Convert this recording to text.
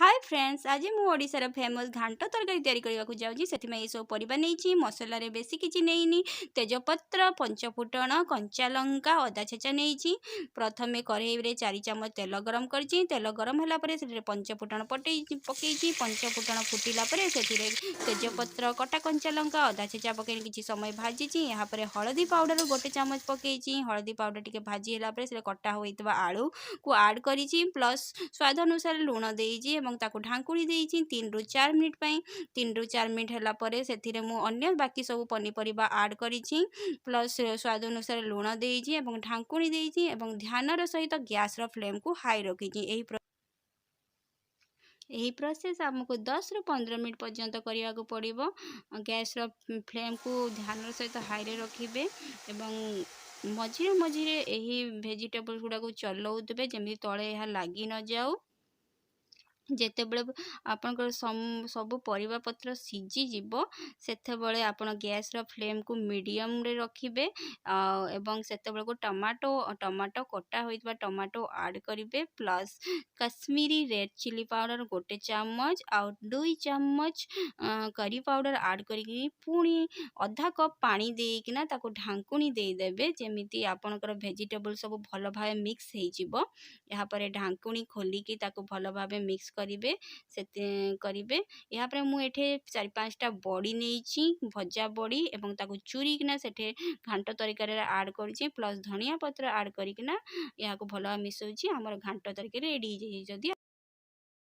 Hi friends, आज मु ओडिशार फेमस घांट तरकारी तैयारी करने को जाऊँगी। से सब परिबा नहीं मसला बेसी किसी नहीं तेजपत्र पंचफुटण कंचा लंका अदा छेचा नहीं। प्रथमे कढ़ई 4 चामच तेल गरम कर तेल गरम होगापर से पंचफुटण पकई पंचफुटण फुटिला से तेजपत्र कटा कंचा लंका अदा छेचा पकई किसी समय भाजी यहाँ हलदी पाउडर 1 चामच पकई हलदी पाउडर टी भाजीला से कटा होता आलू को आड कर प्लस स्वाद अनुसार लुण देजी ताकू ढांकुणी देइछि 3 रु 4 मिनिट पई 3 रु 4 मिनिट होला परे सेथिरे मु अन्य बाकी सब पनीपरिबा ऐड करिछि प्लस स्वाद अनुसार लुण देइछि ढांकुणी देइछि ध्यानर सहित गैस रो फ्लेम को हाई रखिछि। यही प्रोसेस आमको 10 रु 15 मिनट पर्यंत करने को पड़ो। गैस रो फ्लेम को ध्यान सहित हाई रे रखिबे एवं मझिरे मझिरे यही भेजिटेबल गुड़ा को चलाउथे जमी तले यह लगी न जाऊ। जेतेबेले आपनकर सब परिबा पत्र सीझीजिव सेतेबेले आपण गैस रो फ्लेम को मीडियम रे रखिबे एवं सेतेबेले को टमाटो कटा होइतबा टमाटो ऐड करिवे plus Kashmiri red chilli powder 1 चामच आ 2 चामच करी पाउडर ऐड करिकी पुणी आधा कप पानी देकिना ताको ढांकुणी दे देबे जेमिति आपनकर वेजिटेबल सब भलो भाबे मिक्स हेजिवो। यहाँ पर ढांकुणी खोलिकी ताको भलो भाबे मिक्स करिवे यहाँ पर मु एठे 4-5टा बड़ी नेइछि भजा बड़ी एवं ताको चूरी किना सेठे घांट तरिकारी ऐड करछि प्लस धनिया पत्र ऐड करिकिना यहाँ को भलो मिसौछि हमर घांट तरिकारी रेडी जदी।